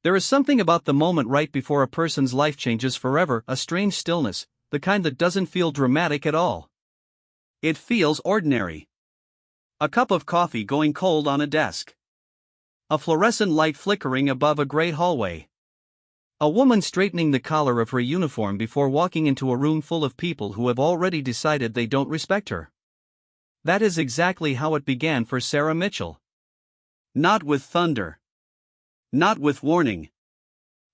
There is something about the moment right before a person's life changes forever, a strange stillness, the kind that doesn't feel dramatic at all. It feels ordinary. A cup of coffee going cold on a desk. A fluorescent light flickering above a gray hallway. A woman straightening the collar of her uniform before walking into a room full of people who have already decided they don't respect her. That is exactly how it began for Sarah Mitchell. Not with thunder. Not with warning.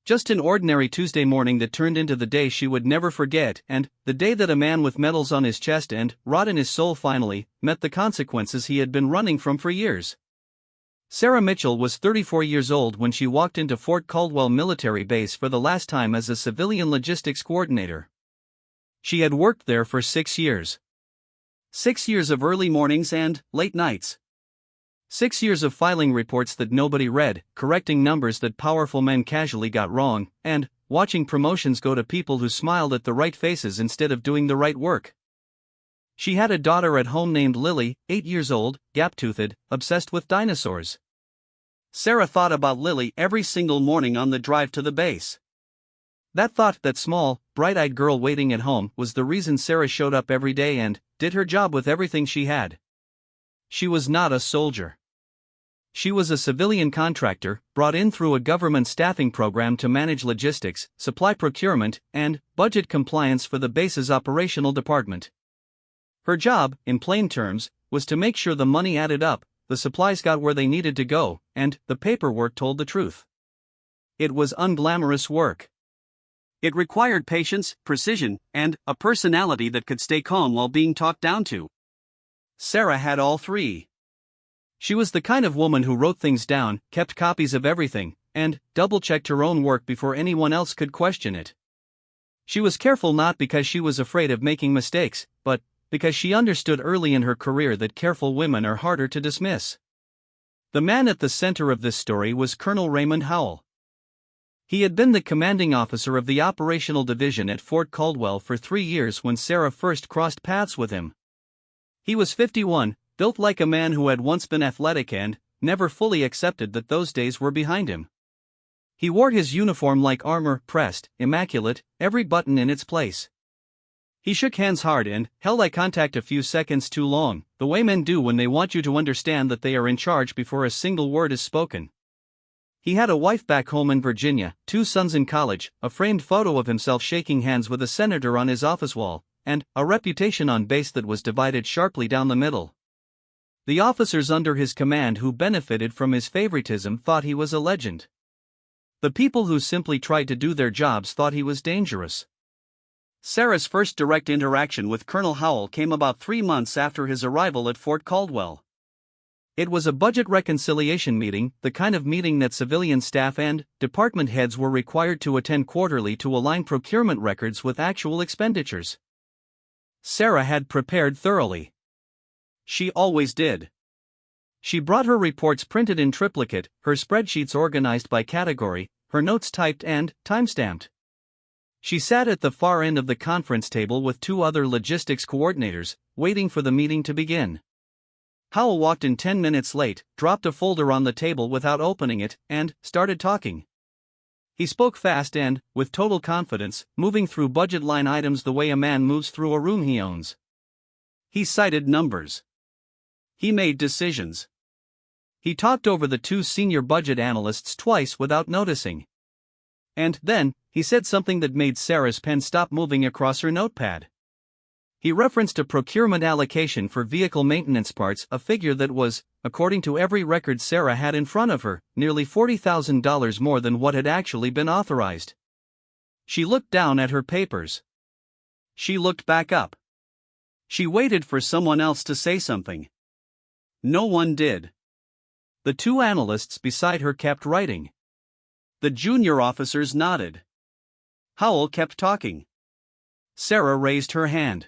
Just an ordinary Tuesday morning that turned into the day she would never forget, and the day that a man with medals on his chest and rot in his soul finally met the consequences he had been running from for years. Sarah Mitchell was 34 years old when she walked into Fort Caldwell military base for the last time as a civilian logistics coordinator. She had worked there for 6 years. 6 years of early mornings and late nights. 6 years of filing reports that nobody read, correcting numbers that powerful men casually got wrong, and watching promotions go to people who smiled at the right faces instead of doing the right work. She had a daughter at home named Lily, 8 years old, gap-toothed, obsessed with dinosaurs. Sarah thought about Lily every single morning on the drive to the base. That thought, that small, bright-eyed girl waiting at home, was the reason Sarah showed up every day and did her job with everything she had. She was not a soldier. She was a civilian contractor, brought in through a government staffing program to manage logistics, supply procurement, and budget compliance for the base's operational department. Her job, in plain terms, was to make sure the money added up, the supplies got where they needed to go, and the paperwork told the truth. It was unglamorous work. It required patience, precision, and a personality that could stay calm while being talked down to. Sarah had all three. She was the kind of woman who wrote things down, kept copies of everything, and double-checked her own work before anyone else could question it. She was careful not because she was afraid of making mistakes, but because she understood early in her career that careful women are harder to dismiss. The man at the center of this story was Colonel Raymond Howell. He had been the commanding officer of the operational division at Fort Caldwell for 3 years when Sarah first crossed paths with him. He was 51, built like a man who had once been athletic and never fully accepted that those days were behind him. He wore his uniform like armor, pressed, immaculate, every button in its place. He shook hands hard and held eye contact a few seconds too long, the way men do when they want you to understand that they are in charge before a single word is spoken. He had a wife back home in Virginia, 2 sons in college, a framed photo of himself shaking hands with a senator on his office wall, and a reputation on base that was divided sharply down the middle. The officers under his command who benefited from his favoritism thought he was a legend. The people who simply tried to do their jobs thought he was dangerous. Sarah's first direct interaction with Colonel Howell came about 3 months after his arrival at Fort Caldwell. It was a budget reconciliation meeting, the kind of meeting that civilian staff and department heads were required to attend quarterly to align procurement records with actual expenditures. Sarah had prepared thoroughly. She always did. She brought her reports printed in triplicate, her spreadsheets organized by category, her notes typed and time-stamped. She sat at the far end of the conference table with 2 other logistics coordinators, waiting for the meeting to begin. Howell walked in 10 minutes late, dropped a folder on the table without opening it, and started talking. He spoke fast and, with total confidence, moving through budget line items the way a man moves through a room he owns. He cited numbers. He made decisions. He talked over the 2 senior budget analysts twice without noticing. And then, he said something that made Sarah's pen stop moving across her notepad. He referenced a procurement allocation for vehicle maintenance parts, a figure that was, according to every record Sarah had in front of her, nearly $40,000 more than what had actually been authorized. She looked down at her papers. She looked back up. She waited for someone else to say something. No one did. The 2 analysts beside her kept writing. The junior officers nodded. Howell kept talking. Sarah raised her hand.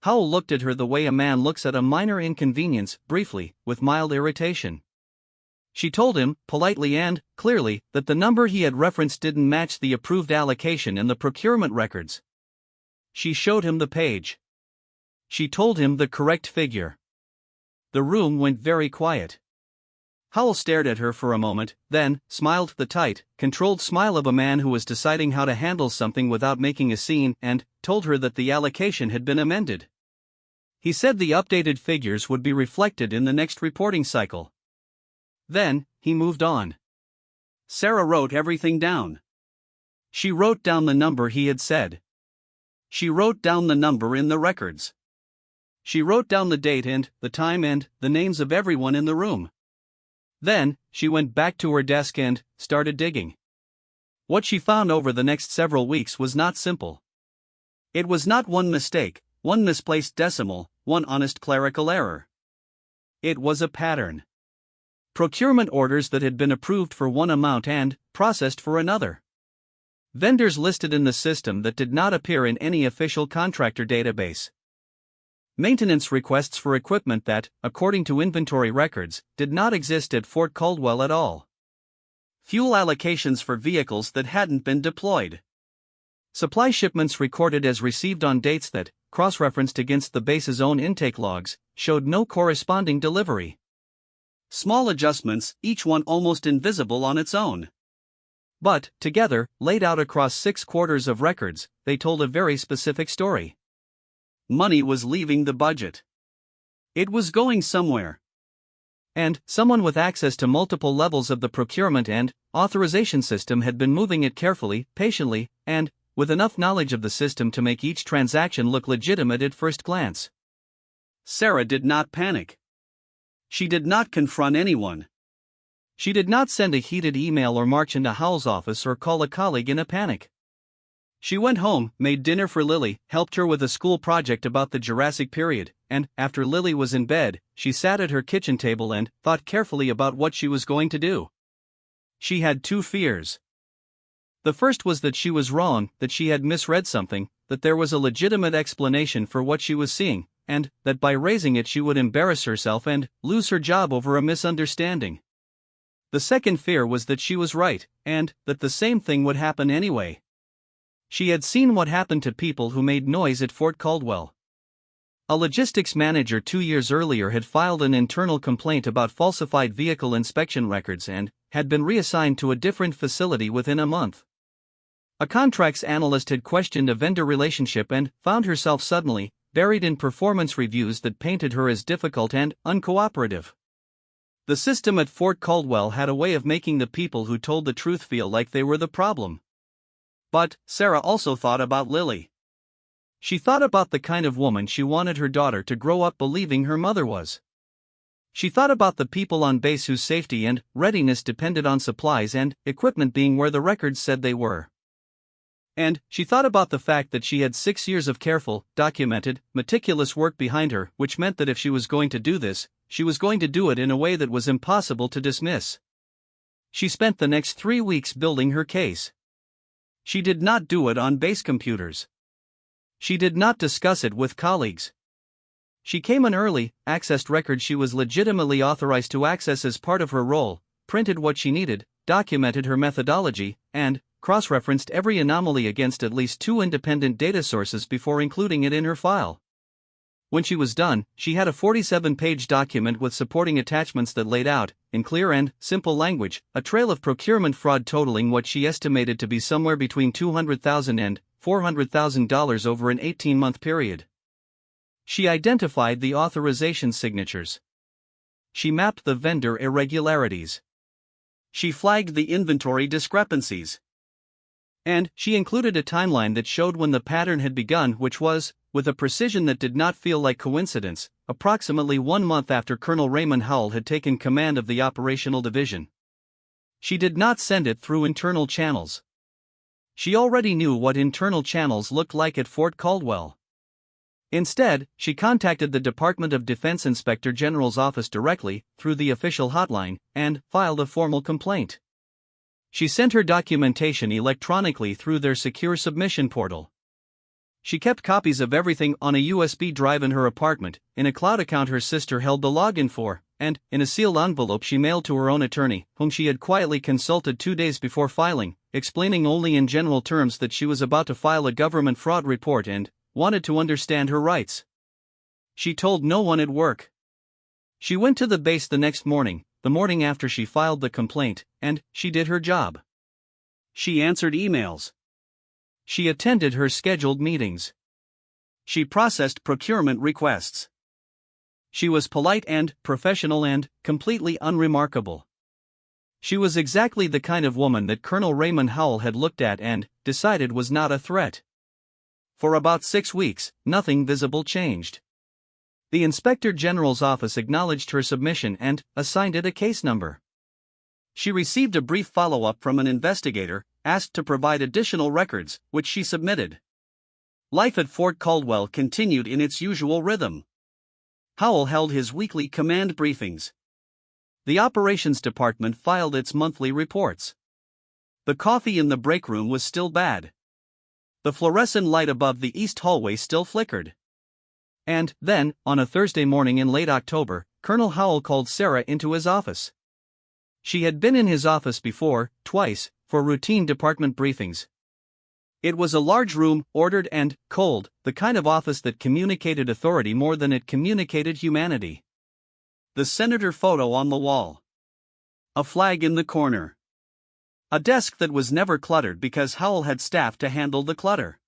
Howell looked at her the way a man looks at a minor inconvenience, briefly, with mild irritation. She told him, politely and clearly, that the number he had referenced didn't match the approved allocation in the procurement records. She showed him the page. She told him the correct figure. The room went very quiet. Howell stared at her for a moment, then smiled the tight, controlled smile of a man who was deciding how to handle something without making a scene, and told her that the allocation had been amended. He said the updated figures would be reflected in the next reporting cycle. Then, he moved on. Sarah wrote everything down. She wrote down the number he had said. She wrote down the number in the records. She wrote down the date and the time and the names of everyone in the room. Then, she went back to her desk and started digging. What she found over the next several weeks was not simple. It was not one mistake, one misplaced decimal, one honest clerical error. It was a pattern. Procurement orders that had been approved for one amount and processed for another. Vendors listed in the system that did not appear in any official contractor database. Maintenance requests for equipment that, according to inventory records, did not exist at Fort Caldwell at all. Fuel allocations for vehicles that hadn't been deployed. Supply shipments recorded as received on dates that, cross-referenced against the base's own intake logs, showed no corresponding delivery. Small adjustments, each one almost invisible on its own. But, together, laid out across 6 quarters of records, they told a very specific story. Money was leaving the budget. It was going somewhere. And someone with access to multiple levels of the procurement and authorization system had been moving it carefully, patiently, and with enough knowledge of the system to make each transaction look legitimate at first glance. Sarah did not panic. She did not confront anyone. She did not send a heated email or march into Howell's office or call a colleague in a panic. She went home, made dinner for Lily, helped her with a school project about the Jurassic period, and, after Lily was in bed, she sat at her kitchen table and thought carefully about what she was going to do. She had 2 fears. The first was that she was wrong, that she had misread something, that there was a legitimate explanation for what she was seeing, and that by raising it she would embarrass herself and lose her job over a misunderstanding. The second fear was that she was right, and that the same thing would happen anyway. She had seen what happened to people who made noise at Fort Caldwell. A logistics manager 2 years earlier had filed an internal complaint about falsified vehicle inspection records and had been reassigned to a different facility within a month. A contracts analyst had questioned a vendor relationship and found herself suddenly buried in performance reviews that painted her as difficult and uncooperative. The system at Fort Caldwell had a way of making the people who told the truth feel like they were the problem. But Sarah also thought about Lily. She thought about the kind of woman she wanted her daughter to grow up believing her mother was. She thought about the people on base whose safety and readiness depended on supplies and equipment being where the records said they were. And she thought about the fact that she had 6 years of careful, documented, meticulous work behind her, which meant that if she was going to do this, she was going to do it in a way that was impossible to dismiss. She spent the next 3 weeks building her case. She did not do it on base computers. She did not discuss it with colleagues. She came in early, accessed records she was legitimately authorized to access as part of her role, printed what she needed, documented her methodology, and cross-referenced every anomaly against at least 2 independent data sources before including it in her file. When she was done, she had a 47-page document with supporting attachments that laid out, in clear and simple language, a trail of procurement fraud totaling what she estimated to be somewhere between $200,000 and $400,000 over an 18-month period. She identified the authorization signatures. She mapped the vendor irregularities. She flagged the inventory discrepancies. And she included a timeline that showed when the pattern had begun, which was, with a precision that did not feel like coincidence, approximately 1 month after Colonel Raymond Howell had taken command of the operational division. She did not send it through internal channels. She already knew what internal channels looked like at Fort Caldwell. Instead, she contacted the Department of Defense Inspector General's office directly, through the official hotline, and filed a formal complaint. She sent her documentation electronically through their secure submission portal. She kept copies of everything on a USB drive in her apartment, in a cloud account her sister held the login for, and, in a sealed envelope she mailed to her own attorney, whom she had quietly consulted 2 days before filing, explaining only in general terms that she was about to file a government fraud report and wanted to understand her rights. She told no one at work. She went to the base the next morning, the morning after she filed the complaint, and she did her job. She answered emails. She attended her scheduled meetings. She processed procurement requests. She was polite and professional and completely unremarkable. She was exactly the kind of woman that Colonel Raymond Howell had looked at and decided was not a threat. For about 6 weeks, nothing visible changed. The Inspector General's office acknowledged her submission and assigned it a case number. She received a brief follow-up from an investigator, asked to provide additional records, which she submitted. Life at Fort Caldwell continued in its usual rhythm. Howell held his weekly command briefings. The operations department filed its monthly reports. The coffee in the break room was still bad. The fluorescent light above the east hallway still flickered. And then, on a Thursday morning in late October, Colonel Howell called Sarah into his office. She had been in his office before, twice, for routine department briefings. It was a large room, ordered and cold, the kind of office that communicated authority more than it communicated humanity. The senator photo on the wall. A flag in the corner. A desk that was never cluttered because Howell had staff to handle the clutter.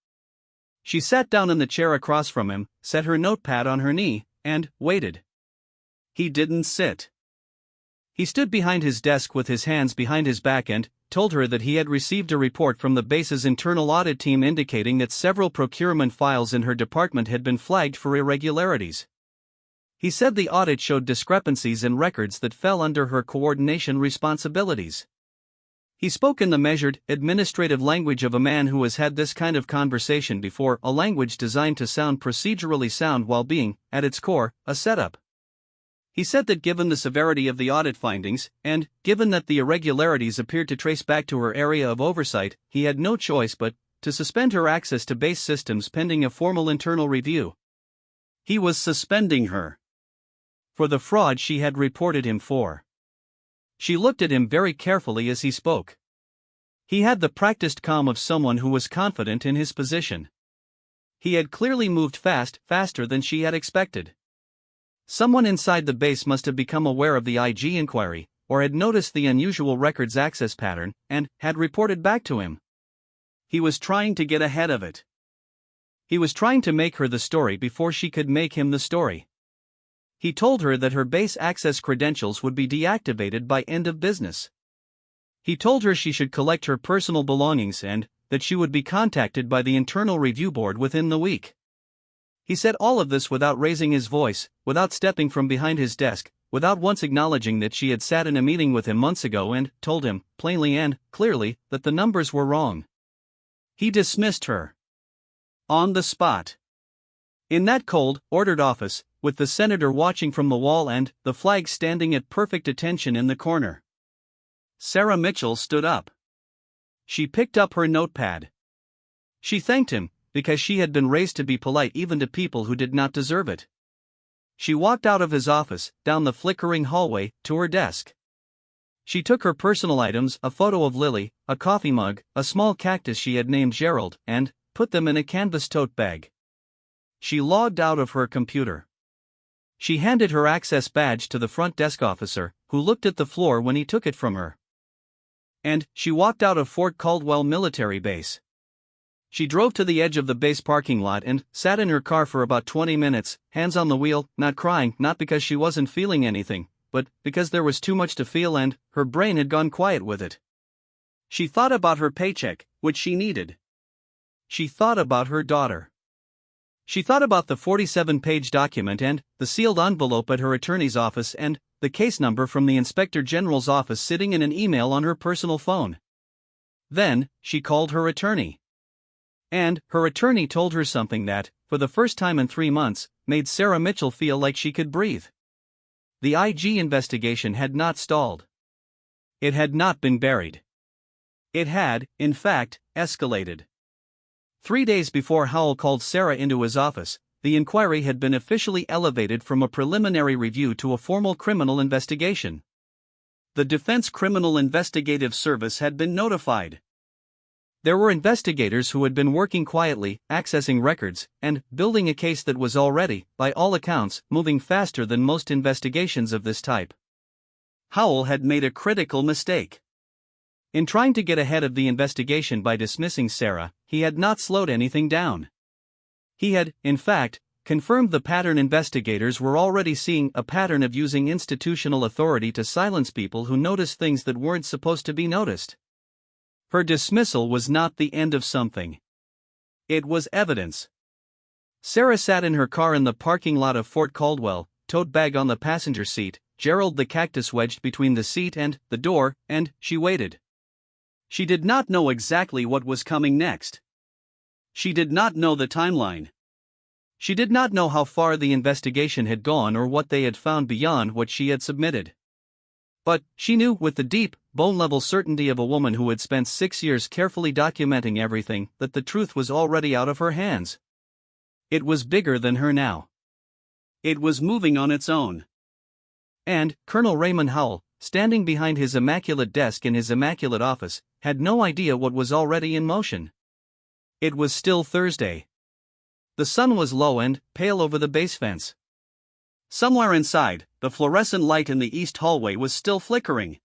She sat down in the chair across from him, set her notepad on her knee, and waited. He didn't sit. He stood behind his desk with his hands behind his back and told her that he had received a report from the base's internal audit team indicating that several procurement files in her department had been flagged for irregularities. He said the audit showed discrepancies in records that fell under her coordination responsibilities. He spoke in the measured, administrative language of a man who has had this kind of conversation before, a language designed to sound procedurally sound while being, at its core, a setup. He said that given the severity of the audit findings, and given that the irregularities appeared to trace back to her area of oversight, he had no choice but to suspend her access to base systems pending a formal internal review. He was suspending her for the fraud she had reported him for. She looked at him very carefully as he spoke. He had the practiced calm of someone who was confident in his position. He had clearly moved faster than she had expected. Someone inside the base must have become aware of the IG inquiry, or had noticed the unusual records access pattern, and had reported back to him. He was trying to get ahead of it. He was trying to make her the story before she could make him the story. He told her that her base access credentials would be deactivated by end of business. He told her she should collect her personal belongings and that she would be contacted by the internal review board within the week. He said all of this without raising his voice, without stepping from behind his desk, without once acknowledging that she had sat in a meeting with him months ago and told him, plainly and clearly, that the numbers were wrong. He dismissed her. On the spot. In that cold, ordered office, with the senator watching from the wall and the flag standing at perfect attention in the corner. Sarah Mitchell stood up. She picked up her notepad. She thanked him, because she had been raised to be polite even to people who did not deserve it. She walked out of his office, down the flickering hallway, to her desk. She took her personal items, a photo of Lily, a coffee mug, a small cactus she had named Gerald, and put them in a canvas tote bag. She logged out of her computer. She handed her access badge to the front desk officer, who looked at the floor when he took it from her. And she walked out of Fort Caldwell Military Base. She drove to the edge of the base parking lot and sat in her car for about 20 minutes, hands on the wheel, not crying, not because she wasn't feeling anything, but because there was too much to feel and her brain had gone quiet with it. She thought about her paycheck, which she needed. She thought about her daughter. She thought about the 47-page document and the sealed envelope at her attorney's office and the case number from the Inspector General's office sitting in an email on her personal phone. Then, she called her attorney. And her attorney told her something that, for the first time in 3 months, made Sarah Mitchell feel like she could breathe. The IG investigation had not stalled. It had not been buried. It had, in fact, escalated. 3 days before Howell called Sarah into his office, the inquiry had been officially elevated from a preliminary review to a formal criminal investigation. The Defense Criminal Investigative Service had been notified. There were investigators who had been working quietly, accessing records, and building a case that was already, by all accounts, moving faster than most investigations of this type. Howell had made a critical mistake. In trying to get ahead of the investigation by dismissing Sarah, he had not slowed anything down. He had, in fact, confirmed the pattern investigators were already seeing, a pattern of using institutional authority to silence people who noticed things that weren't supposed to be noticed. Her dismissal was not the end of something. It was evidence. Sarah sat in her car in the parking lot of Fort Caldwell, tote bag on the passenger seat, Gerald the cactus wedged between the seat and the door, and she waited. She did not know exactly what was coming next. She did not know the timeline. She did not know how far the investigation had gone or what they had found beyond what she had submitted. But she knew, with the deep, bone-level certainty of a woman who had spent 6 years carefully documenting everything, that the truth was already out of her hands. It was bigger than her now. It was moving on its own. And Colonel Raymond Howell, standing behind his immaculate desk in his immaculate office, had no idea what was already in motion. It was still Thursday. The sun was low and pale over the base fence. Somewhere inside, the fluorescent light in the east hallway was still flickering.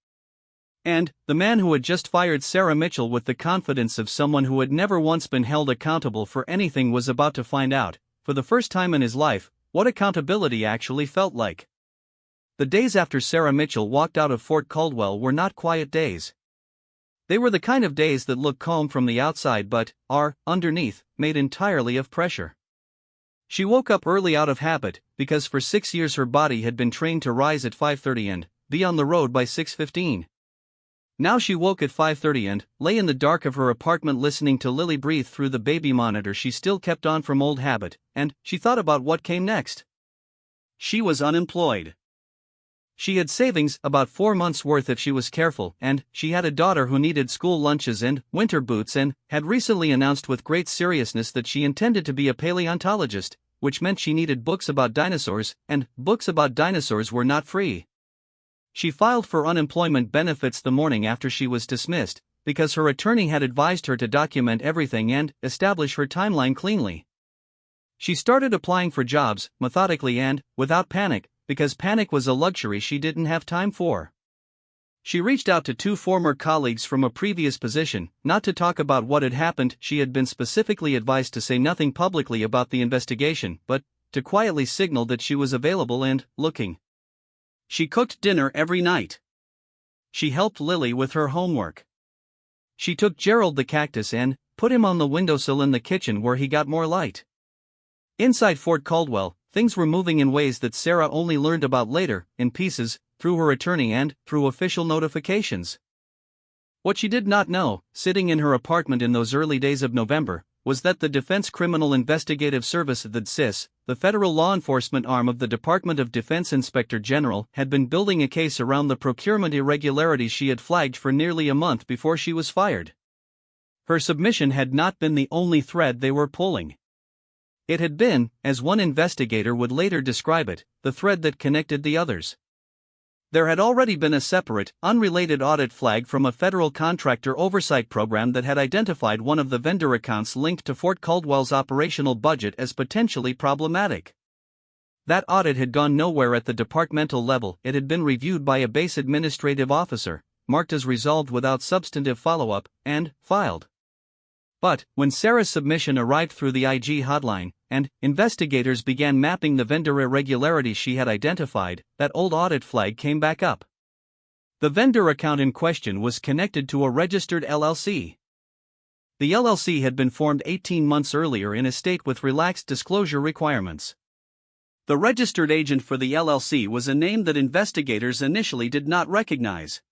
And the man who had just fired Sarah Mitchell with the confidence of someone who had never once been held accountable for anything was about to find out, for the first time in his life, what accountability actually felt like. The days after Sarah Mitchell walked out of Fort Caldwell were not quiet days. They were the kind of days that look calm from the outside but are, underneath, made entirely of pressure. She woke up early out of habit, because for 6 years her body had been trained to rise at 5:30 and be on the road by 6:15. Now she woke at 5:30 and lay in the dark of her apartment listening to Lily breathe through the baby monitor she still kept on from old habit, and she thought about what came next. She was unemployed. She had savings, about 4 months' worth if she was careful, and she had a daughter who needed school lunches and winter boots and had recently announced with great seriousness that she intended to be a paleontologist, which meant she needed books about dinosaurs, and books about dinosaurs were not free. She filed for unemployment benefits the morning after she was dismissed, because her attorney had advised her to document everything and establish her timeline cleanly. She started applying for jobs, methodically and without panic, because panic was a luxury she didn't have time for. She reached out to 2 former colleagues from a previous position, not to talk about what had happened. She had been specifically advised to say nothing publicly about the investigation, but to quietly signal that she was available and looking. She cooked dinner every night. She helped Lily with her homework. She took Gerald the cactus and put him on the windowsill in the kitchen where he got more light. Inside Fort Caldwell, things were moving in ways that Sarah only learned about later, in pieces, through her attorney and through official notifications. What she did not know, sitting in her apartment in those early days of November, was that the Defense Criminal Investigative Service, the DCIS, the federal law enforcement arm of the Department of Defense Inspector General, had been building a case around the procurement irregularities she had flagged for nearly a month before she was fired. Her submission had not been the only thread they were pulling. It had been, as one investigator would later describe it, the thread that connected the others. There had already been a separate, unrelated audit flag from a federal contractor oversight program that had identified one of the vendor accounts linked to Fort Caldwell's operational budget as potentially problematic. That audit had gone nowhere at the departmental level. It had been reviewed by a base administrative officer, marked as resolved without substantive follow-up, and filed. But when Sarah's submission arrived through the IG hotline, and investigators began mapping the vendor irregularities she had identified, that old audit flag came back up. The vendor account in question was connected to a registered LLC. The LLC had been formed 18 months earlier in a state with relaxed disclosure requirements. The registered agent for the LLC was a name that investigators initially did not recognize.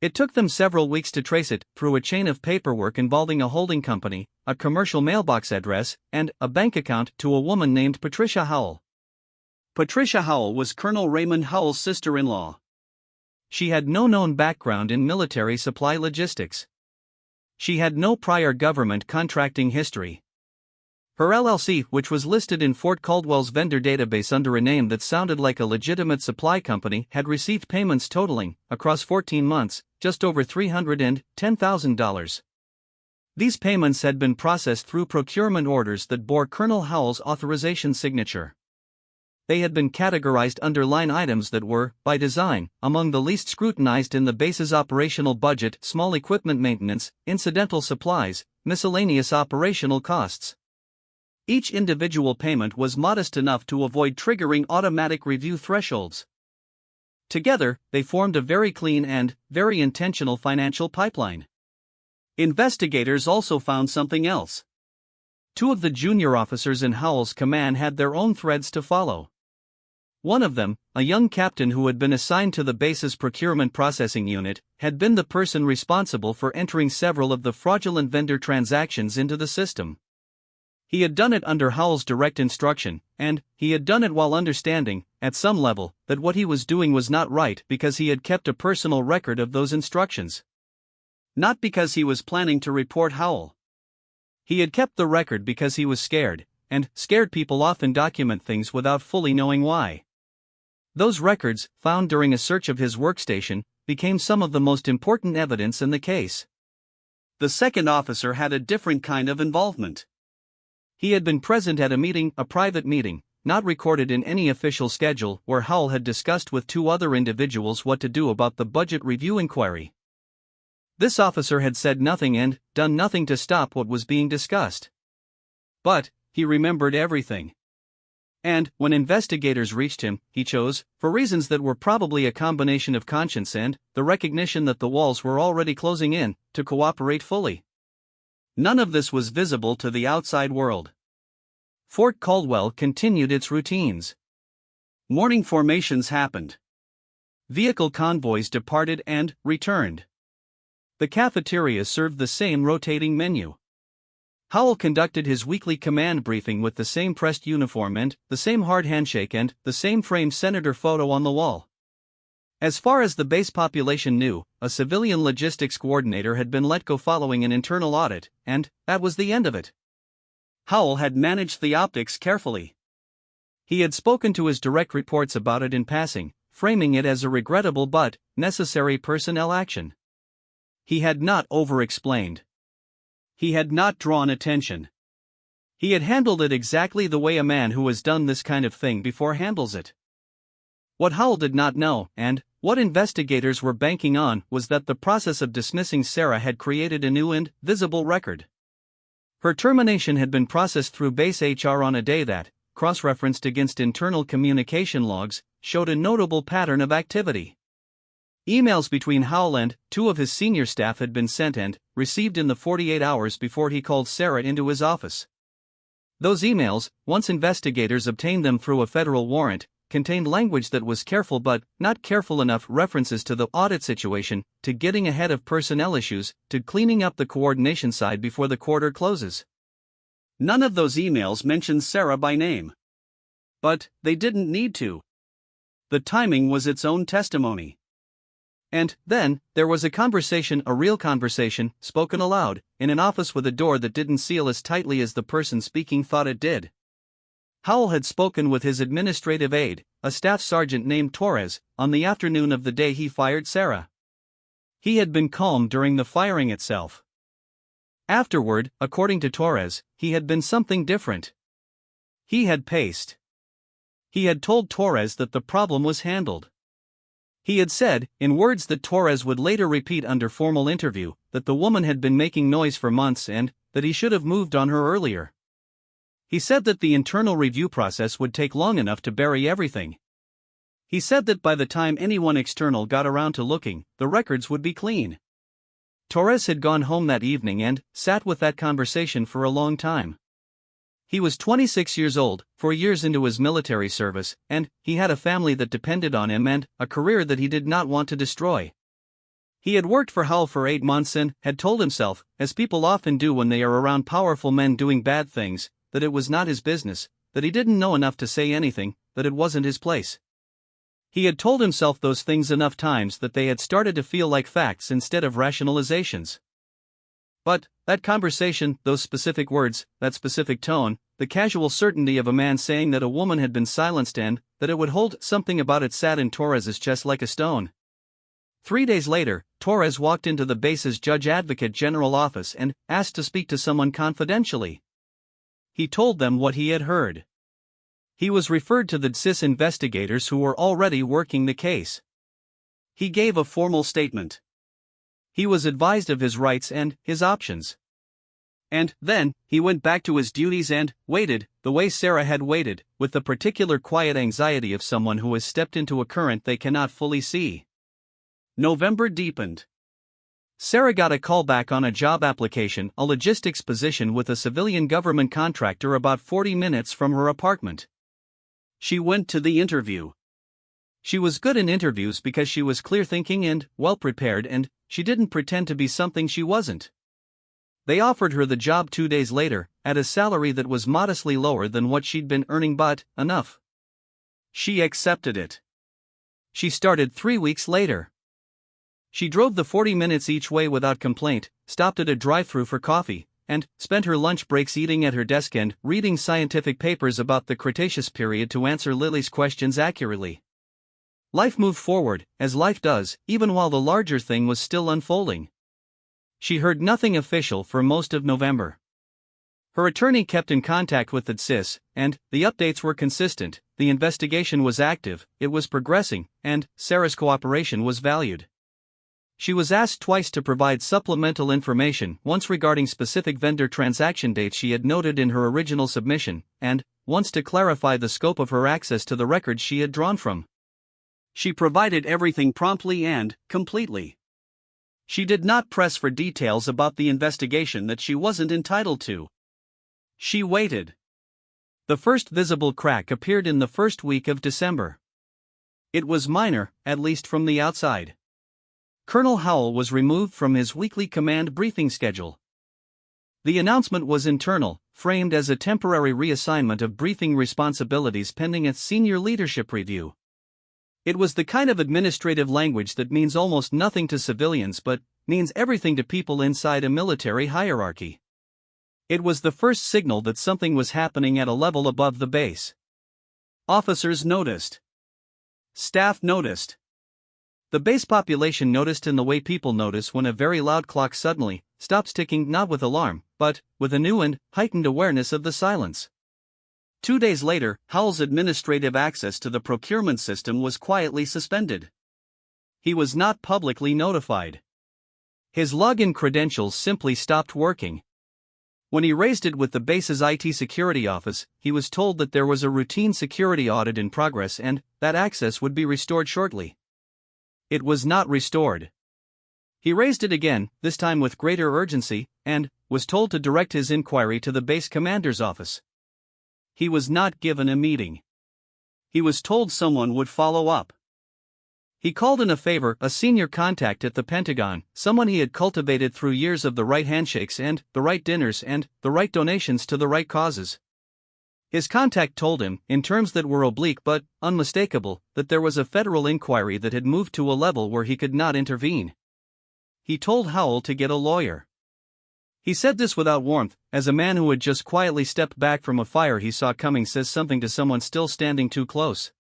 It took them several weeks to trace it, through a chain of paperwork involving a holding company, a commercial mailbox address, and a bank account, to a woman named Patricia Howell. Patricia Howell was Colonel Raymond Howell's sister-in-law. She had no known background in military supply logistics. She had no prior government contracting history. Her LLC, which was listed in Fort Caldwell's vendor database under a name that sounded like a legitimate supply company, had received payments totaling, across 14 months, just over $310,000. These payments had been processed through procurement orders that bore Colonel Howell's authorization signature. they had been categorized under line items that were, by design, among the least scrutinized in the base's operational budget: small equipment maintenance, incidental supplies, miscellaneous operational costs. Each individual payment was modest enough to avoid triggering automatic review thresholds. Together, they formed a very clean and very intentional financial pipeline. Investigators also found something else. Two of the junior officers in Howell's command had their own threads to follow. One of them, a young captain who had been assigned to the base's procurement processing unit, had been the person responsible for entering several of the fraudulent vendor transactions into the system. He had done it under Howell's direct instruction, and he had done it while understanding, at some level, that what he was doing was not right because he had kept a personal record of those instructions. Not because he was planning to report Howell. He had kept the record because he was scared, and scared people often document things without fully knowing why. Those records, found during a search of his workstation, became some of the most important evidence in the case. The second officer had a different kind of involvement. He had been present at a private meeting, not recorded in any official schedule, where Howell had discussed with two other individuals what to do about the budget review inquiry. This officer had said nothing and done nothing to stop what was being discussed. But he remembered everything. And, when investigators reached him, he chose, for reasons that were probably a combination of conscience and the recognition that the walls were already closing in, to cooperate fully. None of this was visible to the outside world. Fort Caldwell continued its routines. Morning formations happened. Vehicle convoys departed and returned. The cafeteria served the same rotating menu. Howell conducted his weekly command briefing with the same pressed uniform and the same hard handshake and the same framed senator photo on the wall. As far as the base population knew, a civilian logistics coordinator had been let go following an internal audit, and that was the end of it. Howell had managed the optics carefully. He had spoken to his direct reports about it in passing, framing it as a regrettable but necessary personnel action. He had not over-explained. He had not drawn attention. He had handled it exactly the way a man who has done this kind of thing before handles it. What Howell did not know, and what investigators were banking on, was that the process of dismissing Sarah had created a new and visible record. Her termination had been processed through base HR on a day that, cross-referenced against internal communication logs, showed a notable pattern of activity. Emails between Howell and two of his senior staff had been sent and received in the 48 hours before he called Sarah into his office. Those emails, once investigators obtained them through a federal warrant, contained language that was careful but not careful enough: references to the audit situation, to getting ahead of personnel issues, to cleaning up the coordination side before the quarter closes. None of those emails mentioned Sarah by name. But they didn't need to. The timing was its own testimony. And then, there was a conversation, a real conversation, spoken aloud, in an office with a door that didn't seal as tightly as the person speaking thought it did. Howell had spoken with his administrative aide, a staff sergeant named Torres, on the afternoon of the day he fired Sarah. He had been calm during the firing itself. Afterward, according to Torres, he had been something different. He had paced. He had told Torres that the problem was handled. He had said, in words that Torres would later repeat under formal interview, that the woman had been making noise for months and that he should have moved on her earlier. He said that the internal review process would take long enough to bury everything. He said that by the time anyone external got around to looking, the records would be clean. Torres had gone home that evening and sat with that conversation for a long time. He was 26 years old, 4 years into his military service, and he had a family that depended on him and a career that he did not want to destroy. He had worked for Howell for 8 months and had told himself, as people often do when they are around powerful men doing bad things, that it was not his business, that he didn't know enough to say anything, that it wasn't his place. He had told himself those things enough times that they had started to feel like facts instead of rationalizations. But that conversation, those specific words, that specific tone, the casual certainty of a man saying that a woman had been silenced and that it would hold something about it sat in Torres's chest like a stone. 3 days later, Torres walked into the base's Judge Advocate General office and asked to speak to someone confidentially. He told them what he had heard. He was referred to the DSIS investigators who were already working the case. He gave a formal statement. He was advised of his rights and his options. And then, he went back to his duties and waited, the way Sarah had waited, with the particular quiet anxiety of someone who has stepped into a current they cannot fully see. November deepened. Sarah got a call back on a job application, a logistics position with a civilian government contractor about 40 minutes from her apartment. She went to the interview. She was good in interviews because she was clear-thinking and well-prepared, and she didn't pretend to be something she wasn't. They offered her the job 2 days later, at a salary that was modestly lower than what she'd been earning, but enough. She accepted it. She started 3 weeks later. She drove the 40 minutes each way without complaint, stopped at a drive-thru for coffee, and spent her lunch breaks eating at her desk and reading scientific papers about the Cretaceous period to answer Lily's questions accurately. Life moved forward, as life does, even while the larger thing was still unfolding. She heard nothing official for most of November. Her attorney kept in contact with the DSIS, and the updates were consistent. The investigation was active, it was progressing, and Sarah's cooperation was valued. She was asked twice to provide supplemental information, once regarding specific vendor transaction dates she had noted in her original submission, and once to clarify the scope of her access to the records she had drawn from. She provided everything promptly and completely. She did not press for details about the investigation that she wasn't entitled to. She waited. The first visible crack appeared in the first week of December. It was minor, at least from the outside. Colonel Howell was removed from his weekly command briefing schedule. The announcement was internal, framed as a temporary reassignment of briefing responsibilities pending a senior leadership review. It was the kind of administrative language that means almost nothing to civilians but means everything to people inside a military hierarchy. It was the first signal that something was happening at a level above the base. Officers noticed. Staff noticed. The base population noticed in the way people notice when a very loud clock suddenly stops ticking, not with alarm, but with a new and heightened awareness of the silence. 2 days later, Howell's administrative access to the procurement system was quietly suspended. He was not publicly notified. His login credentials simply stopped working. When he raised it with the base's IT security office, he was told that there was a routine security audit in progress and that access would be restored shortly. It was not restored. He raised it again, this time with greater urgency, and was told to direct his inquiry to the base commander's office. He was not given a meeting. He was told someone would follow up. He called in a favor a senior contact at the Pentagon, someone he had cultivated through years of the right handshakes and the right dinners and the right donations to the right causes. His contact told him, in terms that were oblique but unmistakable, that there was a federal inquiry that had moved to a level where he could not intervene. He told Howell to get a lawyer. He said this without warmth, as a man who had just quietly stepped back from a fire he saw coming says something to someone still standing too close.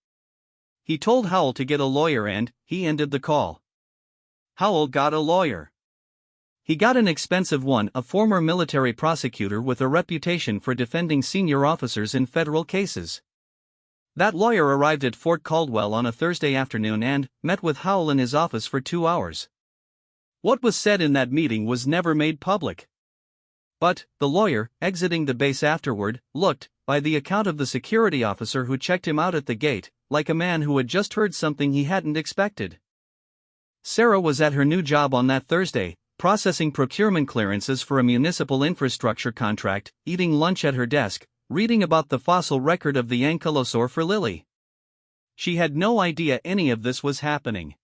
He told Howell to get a lawyer and he ended the call. Howell got a lawyer. He got an expensive one, a former military prosecutor with a reputation for defending senior officers in federal cases. That lawyer arrived at Fort Caldwell on a Thursday afternoon and met with Howell in his office for 2 hours. What was said in that meeting was never made public. But the lawyer, exiting the base afterward, looked, by the account of the security officer who checked him out at the gate, like a man who had just heard something he hadn't expected. Sarah was at her new job on that Thursday, processing procurement clearances for a municipal infrastructure contract, eating lunch at her desk, reading about the fossil record of the ankylosaur for Lily. She had no idea any of this was happening.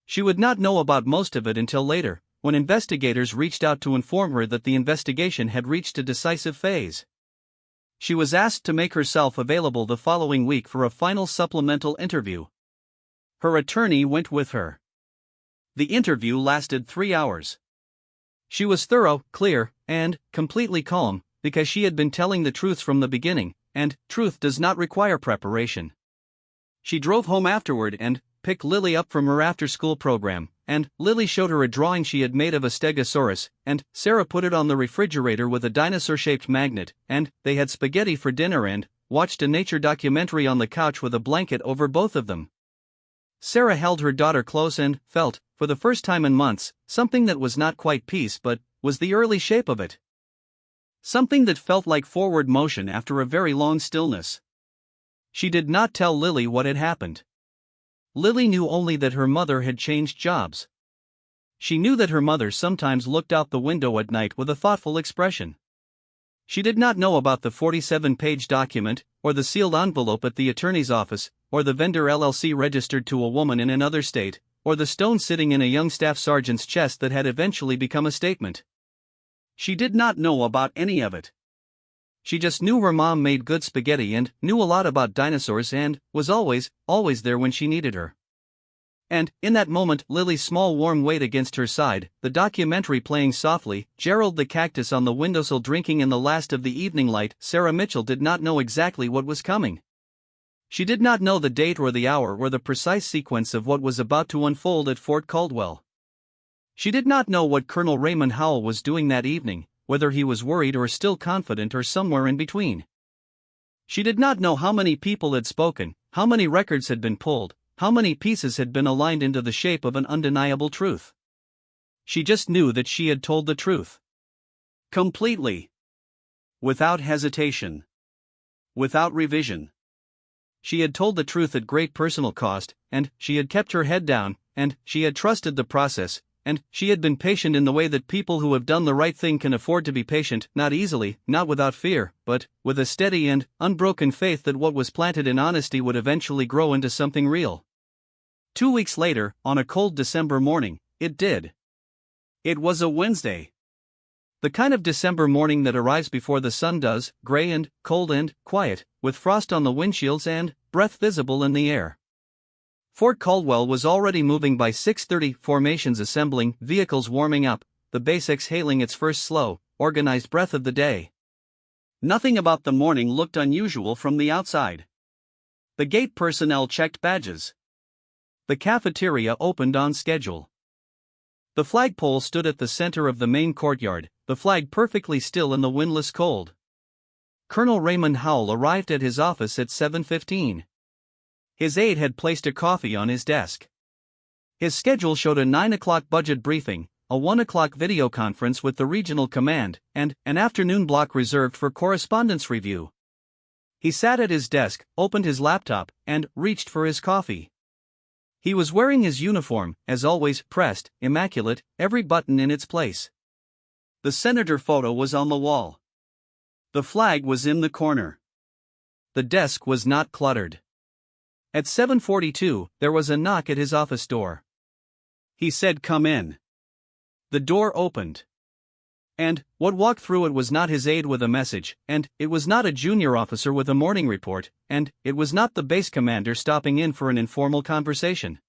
She would not know about most of it until later, when investigators reached out to inform her that the investigation had reached a decisive phase. She was asked to make herself available the following week for a final supplemental interview. Her attorney went with her. The interview lasted 3 hours. She was thorough, clear, and completely calm, because she had been telling the truth from the beginning, and truth does not require preparation. She drove home afterward and picked Lily up from her after-school program, and Lily showed her a drawing she had made of a stegosaurus, and Sarah put it on the refrigerator with a dinosaur-shaped magnet, and they had spaghetti for dinner and watched a nature documentary on the couch with a blanket over both of them. Sarah held her daughter close and felt, for the first time in months, something that was not quite peace but was the early shape of it. Something that felt like forward motion after a very long stillness. She did not tell Lily what had happened. Lily knew only that her mother had changed jobs. She knew that her mother sometimes looked out the window at night with a thoughtful expression. She did not know about the 47-page document, or the sealed envelope at the attorney's office, or the vendor LLC registered to a woman in another state, or the stone sitting in a young staff sergeant's chest that had eventually become a statement. She did not know about any of it. She just knew her mom made good spaghetti and knew a lot about dinosaurs and was always there when she needed her. And, in that moment, Lily's small warm weight against her side, the documentary playing softly, Gerald the cactus on the windowsill drinking in the last of the evening light, Sarah Mitchell did not know exactly what was coming. She did not know the date or the hour or the precise sequence of what was about to unfold at Fort Caldwell. She did not know what Colonel Raymond Howell was doing that evening, whether he was worried or still confident or somewhere in between. She did not know how many people had spoken, how many records had been pulled, how many pieces had been aligned into the shape of an undeniable truth. She just knew that she had told the truth. Completely. Without hesitation. Without revision. She had told the truth at great personal cost, and she had kept her head down, and she had trusted the process, and she had been patient in the way that people who have done the right thing can afford to be patient, not easily, not without fear, but with a steady and unbroken faith that what was planted in honesty would eventually grow into something real. 2 weeks later, on a cold December morning, it did. It was a Wednesday. The kind of December morning that arrives before the sun does, gray and cold and quiet, with frost on the windshields and breath visible in the air. Fort Caldwell was already moving by 6:30, formations assembling, vehicles warming up, the base exhaling its first slow, organized breath of the day. Nothing about the morning looked unusual from the outside. The gate personnel checked badges. The cafeteria opened on schedule. The flagpole stood at the center of the main courtyard, the flag perfectly still in the windless cold. Colonel Raymond Howell arrived at his office at 7:15. His aide had placed a coffee on his desk. His schedule showed a 9 o'clock budget briefing, a 1 o'clock video conference with the regional command, and an afternoon block reserved for correspondence review. He sat at his desk, opened his laptop, and reached for his coffee. He was wearing his uniform, as always, pressed, immaculate, every button in its place. The senator photo was on the wall. The flag was in the corner. The desk was not cluttered. At 7:42, there was a knock at his office door. He said, "Come in." The door opened. And what walked through it was not his aide with a message, and it was not a junior officer with a morning report, and it was not the base commander stopping in for an informal conversation.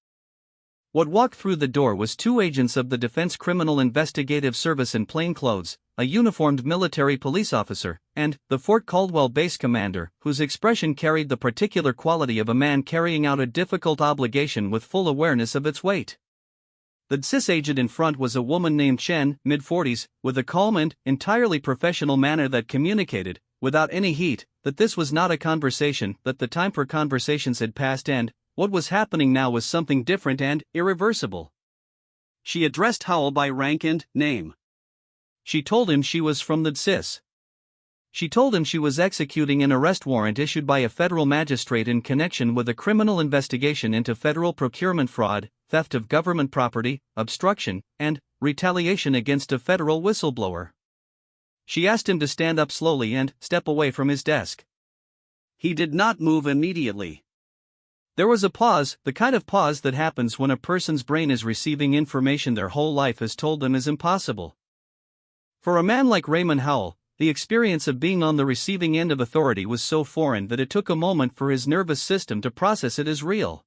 What walked through the door was 2 agents of the Defense Criminal Investigative Service in plain clothes, a uniformed military police officer, and the Fort Caldwell base commander, whose expression carried the particular quality of a man carrying out a difficult obligation with full awareness of its weight. The DSIS agent in front was a woman named Chen, mid-40s, with a calm and entirely professional manner that communicated, without any heat, that this was not a conversation, that the time for conversations had passed and what was happening now was something different and irreversible. She addressed Howell by rank and name. She told him she was from the DSIS. She told him she was executing an arrest warrant issued by a federal magistrate in connection with a criminal investigation into federal procurement fraud, theft of government property, obstruction, and retaliation against a federal whistleblower. She asked him to stand up slowly and step away from his desk. He did not move immediately. There was a pause, the kind of pause that happens when a person's brain is receiving information their whole life has told them is impossible. For a man like Raymond Howell, the experience of being on the receiving end of authority was so foreign that it took a moment for his nervous system to process it as real.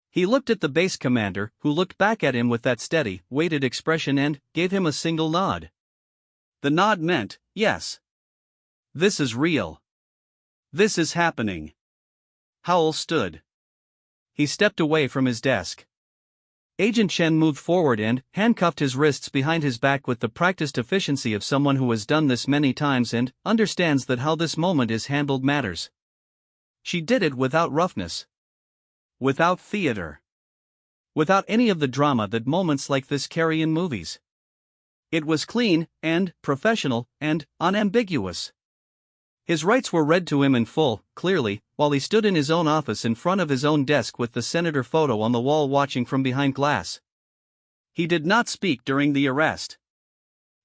He looked at the base commander, who looked back at him with that steady, weighted expression and gave him a single nod. The nod meant, yes. This is real. This is happening. Howell stood. He stepped away from his desk. Agent Chen moved forward and handcuffed his wrists behind his back with the practiced efficiency of someone who has done this many times and understands that how this moment is handled matters. She did it without roughness. Without theater. Without any of the drama that moments like this carry in movies. It was clean, and professional, and unambiguous. His rights were read to him in full, clearly, while he stood in his own office in front of his own desk with the senator photo on the wall watching from behind glass. He did not speak during the arrest.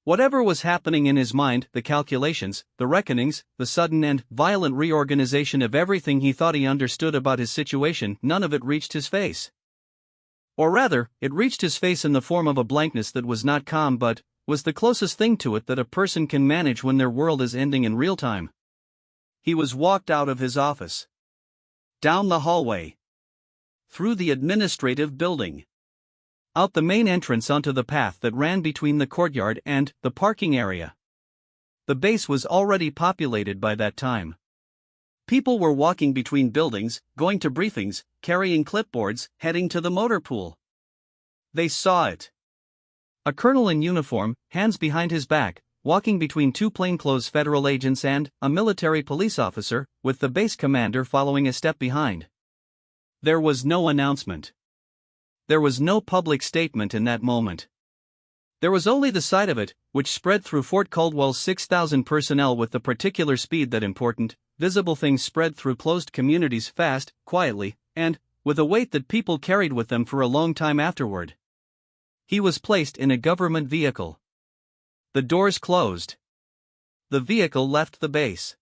Whatever was happening in his mind, the calculations, the reckonings, the sudden and violent reorganization of everything he thought he understood about his situation, none of it reached his face. Or rather, it reached his face in the form of a blankness that was not calm but was the closest thing to it that a person can manage when their world is ending in real time. He was walked out of his office. Down the hallway. Through the administrative building. Out the main entrance onto the path that ran between the courtyard and the parking area. The base was already populated by that time. People were walking between buildings, going to briefings, carrying clipboards, heading to the motor pool. They saw it. A colonel in uniform, hands behind his back, walking between two plainclothes federal agents and a military police officer, with the base commander following a step behind. There was no announcement. There was no public statement in that moment. There was only the sight of it, which spread through Fort Caldwell's 6,000 personnel with the particular speed that important, visible things spread through closed communities fast, quietly, and with a weight that people carried with them for a long time afterward. He was placed in a government vehicle. The doors closed. The vehicle left the base.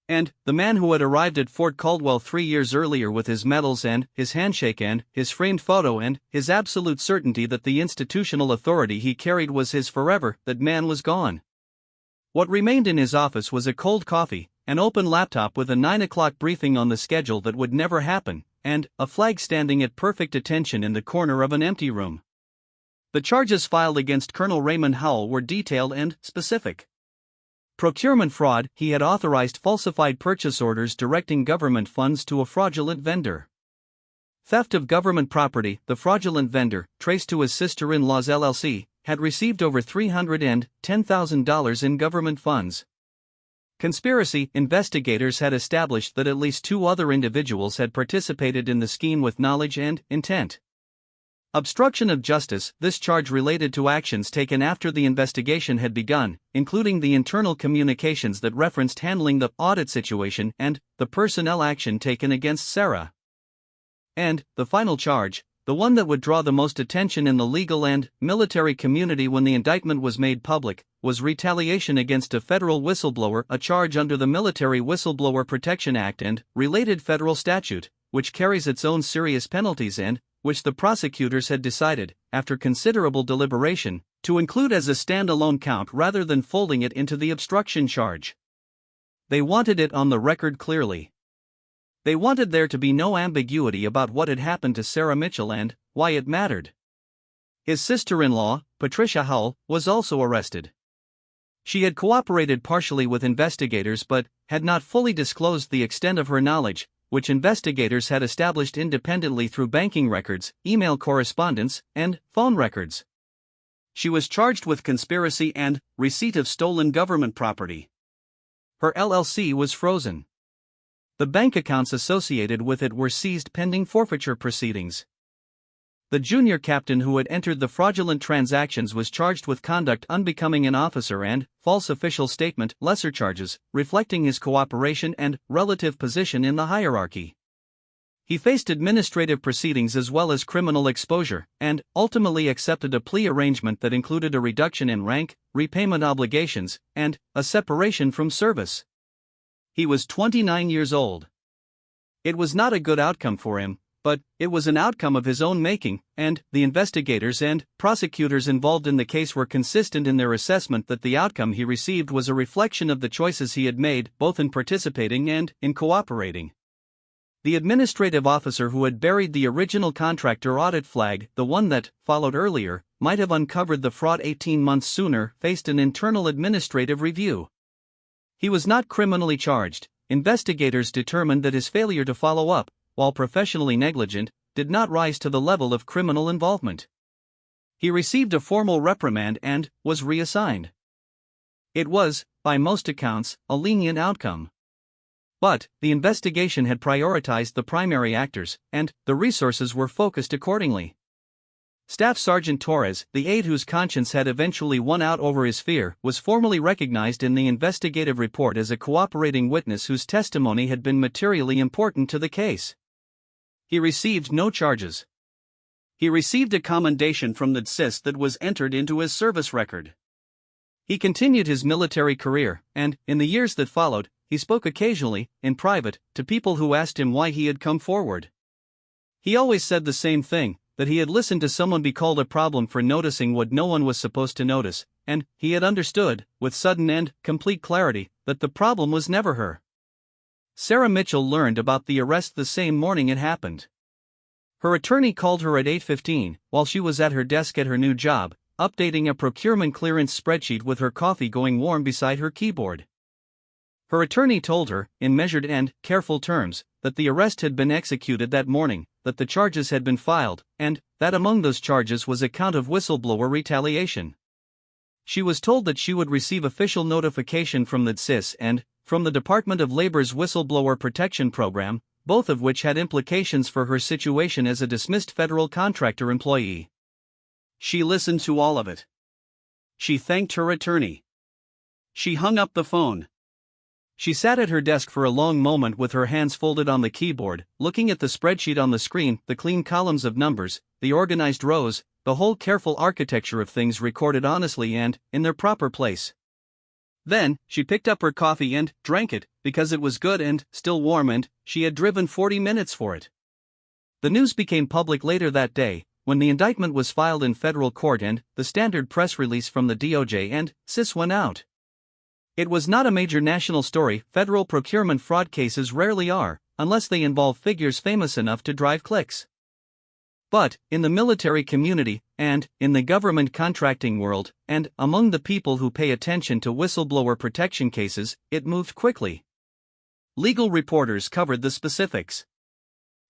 And the man who had arrived at Fort Caldwell 3 years earlier with his medals and his handshake and his framed photo and his absolute certainty that the institutional authority he carried was his forever, that man was gone. What remained in his office was a cold coffee, an open laptop with a 9 o'clock briefing on the schedule that would never happen, and a flag standing at perfect attention in the corner of an empty room. The charges filed against Colonel Raymond Howell were detailed and specific. Procurement fraud, he had authorized falsified purchase orders directing government funds to a fraudulent vendor. Theft of government property, the fraudulent vendor, traced to his sister-in-law's LLC, had received over $310,000 in government funds. Conspiracy, investigators had established that at least 2 other individuals had participated in the scheme with knowledge and intent. Obstruction of justice, this charge related to actions taken after the investigation had begun, including the internal communications that referenced handling the audit situation and the personnel action taken against Sarah. And the final charge, the one that would draw the most attention in the legal and military community when the indictment was made public, was retaliation against a federal whistleblower, a charge under the Military Whistleblower Protection Act and related federal statute, which carries its own serious penalties and which the prosecutors had decided, after considerable deliberation, to include as a standalone count rather than folding it into the obstruction charge. They wanted it on the record clearly. They wanted there to be no ambiguity about what had happened to Sarah Mitchell and why it mattered. His sister-in-law, Patricia Howell, was also arrested. She had cooperated partially with investigators but had not fully disclosed the extent of her knowledge, which investigators had established independently through banking records, email correspondence, and phone records. She was charged with conspiracy and receipt of stolen government property. Her LLC was frozen. The bank accounts associated with it were seized pending forfeiture proceedings. The junior captain who had entered the fraudulent transactions was charged with conduct unbecoming an officer and false official statement, lesser charges, reflecting his cooperation and relative position in the hierarchy. He faced administrative proceedings as well as criminal exposure, and ultimately accepted a plea arrangement that included a reduction in rank, repayment obligations, and a separation from service. He was 29 years old. It was not a good outcome for him, but it was an outcome of his own making, and the investigators and prosecutors involved in the case were consistent in their assessment that the outcome he received was a reflection of the choices he had made, both in participating and in cooperating. The administrative officer who had buried the original contractor audit flag, the one that followed earlier, might have uncovered the fraud 18 months sooner, faced an internal administrative review. He was not criminally charged. Investigators determined that his failure to follow up, while professionally negligent, did not rise to the level of criminal involvement. He received a formal reprimand and was reassigned. It was, by most accounts, a lenient outcome. But the investigation had prioritized the primary actors, and the resources were focused accordingly. Staff Sergeant Torres, the aide whose conscience had eventually won out over his fear, was formally recognized in the investigative report as a cooperating witness whose testimony had been materially important to the case. He received no charges. He received a commendation from the DSIS that was entered into his service record. He continued his military career, and, in the years that followed, he spoke occasionally, in private, to people who asked him why he had come forward. He always said the same thing, that he had listened to someone be called a problem for noticing what no one was supposed to notice, and he had understood, with sudden and complete clarity, that the problem was never her. Sarah Mitchell learned about the arrest the same morning it happened. Her attorney called her at 8:15, while she was at her desk at her new job, updating a procurement clearance spreadsheet with her coffee going warm beside her keyboard. Her attorney told her, in measured and careful terms, that the arrest had been executed that morning, that the charges had been filed, and that among those charges was a count of whistleblower retaliation. She was told that she would receive official notification from the DSIS and from the Department of Labor's Whistleblower Protection Program, both of which had implications for her situation as a dismissed federal contractor employee. She listened to all of it. She thanked her attorney. She hung up the phone. She sat at her desk for a long moment with her hands folded on the keyboard, looking at the spreadsheet on the screen, the clean columns of numbers, the organized rows, the whole careful architecture of things recorded honestly and in their proper place. Then, she picked up her coffee and drank it, because it was good and still warm, and she had driven 40 minutes for it. The news became public later that day, when the indictment was filed in federal court and the standard press release from the DOJ and CIS went out. It was not a major national story. Federal procurement fraud cases rarely are, unless they involve figures famous enough to drive clicks. But, in the military community, and in the government contracting world, and among the people who pay attention to whistleblower protection cases, it moved quickly. Legal reporters covered the specifics.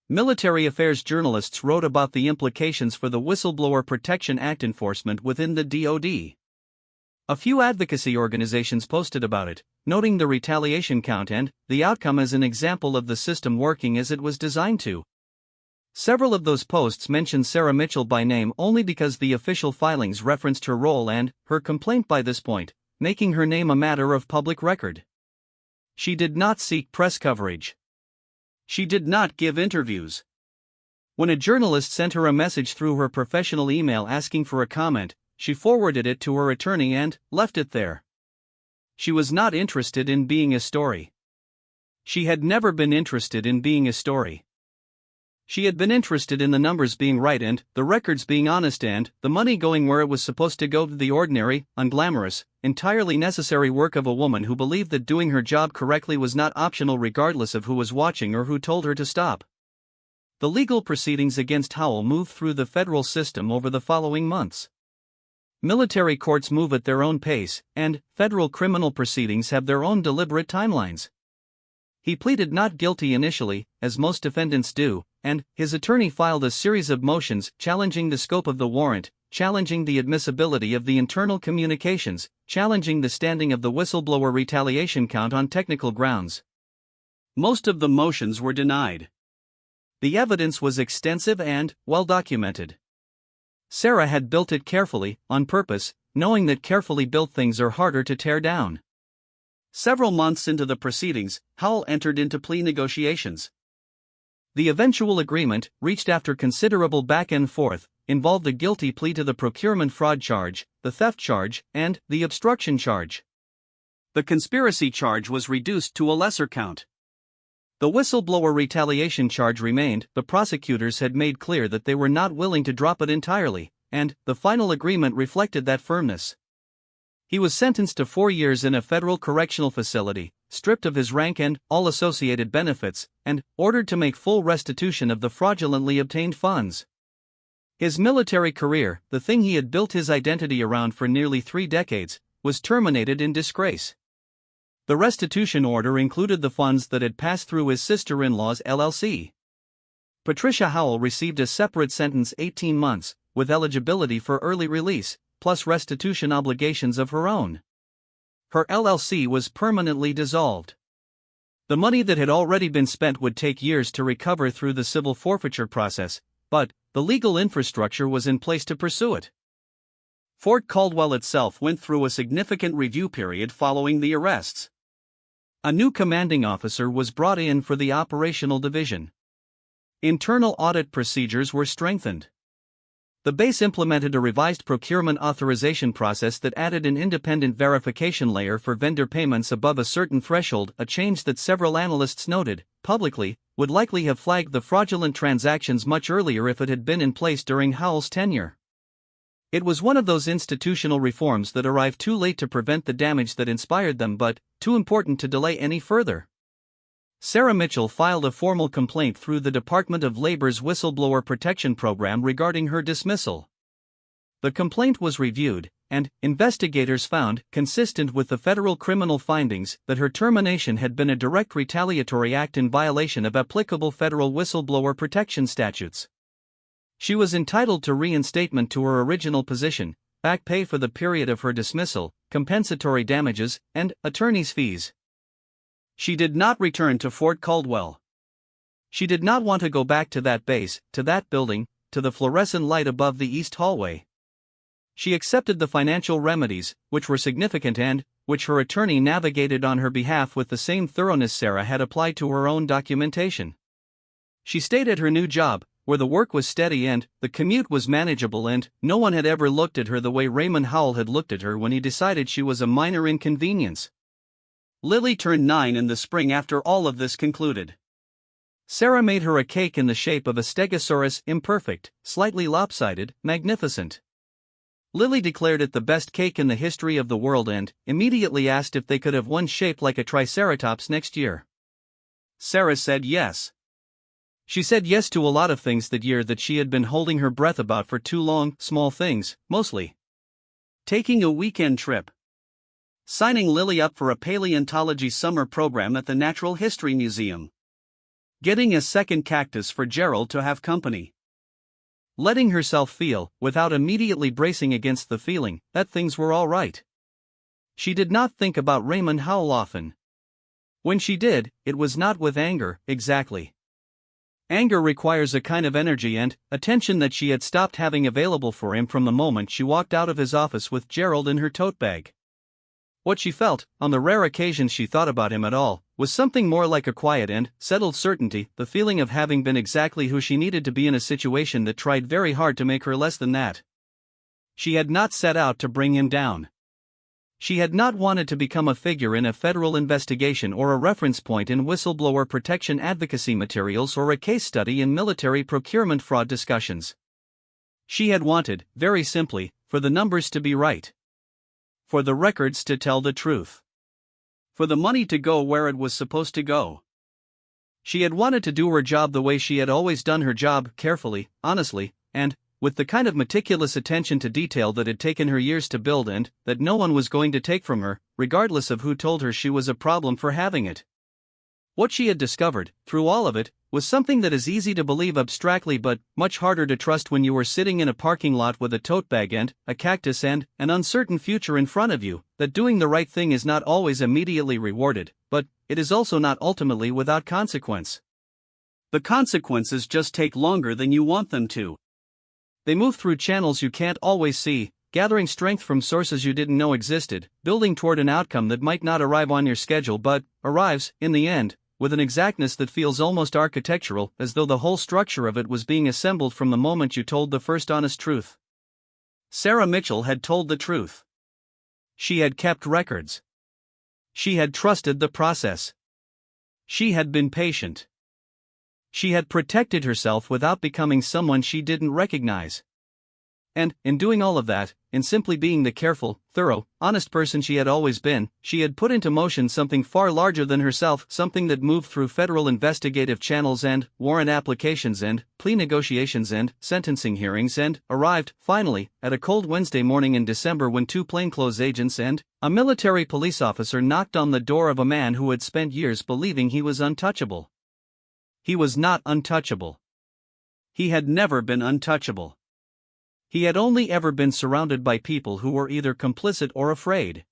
Military affairs journalists wrote about the implications for the Whistleblower Protection Act enforcement within the DoD. A few advocacy organizations posted about it, noting the retaliation count and the outcome as an example of the system working as it was designed to. Several of those posts mentioned Sarah Mitchell by name only because the official filings referenced her role and her complaint by this point, making her name a matter of public record. She did not seek press coverage. She did not give interviews. When a journalist sent her a message through her professional email asking for a comment, she forwarded it to her attorney and left it there. She was not interested in being a story. She had never been interested in being a story. She had been interested in the numbers being right and the records being honest and the money going where it was supposed to go, to the ordinary, unglamorous, entirely necessary work of a woman who believed that doing her job correctly was not optional regardless of who was watching or who told her to stop. The legal proceedings against Howell moved through the federal system over the following months. Military courts move at their own pace, and federal criminal proceedings have their own deliberate timelines. He pleaded not guilty initially, as most defendants do, and his attorney filed a series of motions challenging the scope of the warrant, challenging the admissibility of the internal communications, challenging the standing of the whistleblower retaliation count on technical grounds. Most of the motions were denied. The evidence was extensive and well documented. Sarah had built it carefully, on purpose, knowing that carefully built things are harder to tear down. Several months into the proceedings, Howell entered into plea negotiations. The eventual agreement, reached after considerable back and forth, involved a guilty plea to the procurement fraud charge, the theft charge, and the obstruction charge. The conspiracy charge was reduced to a lesser count. The whistleblower retaliation charge remained. The prosecutors had made clear that they were not willing to drop it entirely, and the final agreement reflected that firmness. He was sentenced to 4 years in a federal correctional facility, stripped of his rank and all associated benefits, and ordered to make full restitution of the fraudulently obtained funds. His military career, the thing he had built his identity around for nearly 3 decades, was terminated in disgrace. The restitution order included the funds that had passed through his sister-in-law's LLC. Patricia Howell received a separate sentence, 18 months, with eligibility for early release, plus restitution obligations of her own. Her LLC was permanently dissolved. The money that had already been spent would take years to recover through the civil forfeiture process, but the legal infrastructure was in place to pursue it. Fort Caldwell itself went through a significant review period following the arrests. A new commanding officer was brought in for the operational division. Internal audit procedures were strengthened. The base implemented a revised procurement authorization process that added an independent verification layer for vendor payments above a certain threshold, a change that several analysts noted, publicly, would likely have flagged the fraudulent transactions much earlier if it had been in place during Howell's tenure. It was one of those institutional reforms that arrived too late to prevent the damage that inspired them but too important to delay any further. Sarah Mitchell filed a formal complaint through the Department of Labor's Whistleblower Protection Program regarding her dismissal. The complaint was reviewed, and investigators found, consistent with the federal criminal findings, that her termination had been a direct retaliatory act in violation of applicable federal whistleblower protection statutes. She was entitled to reinstatement to her original position, back pay for the period of her dismissal, compensatory damages, and attorney's fees. She did not return to Fort Caldwell. She did not want to go back to that base, to that building, to the fluorescent light above the east hallway. She accepted the financial remedies, which were significant and which her attorney navigated on her behalf with the same thoroughness Sarah had applied to her own documentation. She stayed at her new job, where the work was steady and the commute was manageable, and no one had ever looked at her the way Raymond Howell had looked at her when he decided she was a minor inconvenience. Lily turned 9 in the spring after all of this concluded. Sarah made her a cake in the shape of a stegosaurus, imperfect, slightly lopsided, magnificent. Lily declared it the best cake in the history of the world and immediately asked if they could have one shaped like a triceratops next year. Sarah said yes. She said yes to a lot of things that year that she had been holding her breath about for too long, small things, mostly. Taking a weekend trip. Signing Lily up for a paleontology summer program at the Natural History Museum. Getting a second cactus for Gerald to have company. Letting herself feel, without immediately bracing against the feeling, that things were all right. She did not think about Raymond Howell often. When she did, it was not with anger, exactly. Anger requires a kind of energy and attention that she had stopped having available for him from the moment she walked out of his office with Gerald in her tote bag. What she felt, on the rare occasions she thought about him at all, was something more like a quiet and settled certainty, the feeling of having been exactly who she needed to be in a situation that tried very hard to make her less than that. She had not set out to bring him down. She had not wanted to become a figure in a federal investigation or a reference point in whistleblower protection advocacy materials or a case study in military procurement fraud discussions. She had wanted, very simply, for the numbers to be right. For the records to tell the truth. For the money to go where it was supposed to go. She had wanted to do her job the way she had always done her job, carefully, honestly, and with the kind of meticulous attention to detail that had taken her years to build and that no one was going to take from her, regardless of who told her she was a problem for having it. What she had discovered, through all of it, was something that is easy to believe abstractly but much harder to trust when you are sitting in a parking lot with a tote bag and a cactus and an uncertain future in front of you, that doing the right thing is not always immediately rewarded, but it is also not ultimately without consequence. The consequences just take longer than you want them to. They move through channels you can't always see, gathering strength from sources you didn't know existed, building toward an outcome that might not arrive on your schedule but arrives, in the end, with an exactness that feels almost architectural, as though the whole structure of it was being assembled from the moment you told the first honest truth. Sarah Mitchell had told the truth. She had kept records. She had trusted the process. She had been patient. She had protected herself without becoming someone she didn't recognize. And, in doing all of that, in simply being the careful, thorough, honest person she had always been, she had put into motion something far larger than herself, something that moved through federal investigative channels and warrant applications and plea negotiations and sentencing hearings and arrived, finally, at a cold Wednesday morning in December when 2 plainclothes agents and a military police officer knocked on the door of a man who had spent years believing he was untouchable. He was not untouchable. He had never been untouchable. He had only ever been surrounded by people who were either complicit or afraid.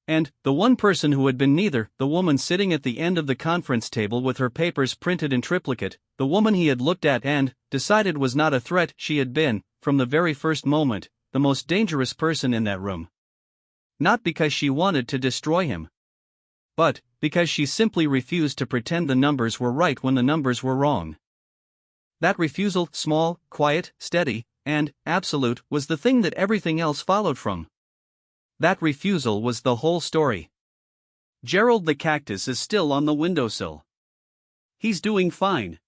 And the one person who had been neither, the woman sitting at the end of the conference table with her papers printed in triplicate, the woman he had looked at and decided was not a threat, she had been, from the very first moment, the most dangerous person in that room. Not because she wanted to destroy him, but because she simply refused to pretend the numbers were right when the numbers were wrong. That refusal, small, quiet, steady, and absolute, was the thing that everything else followed from. That refusal was the whole story. Gerald the cactus is still on the windowsill. He's doing fine.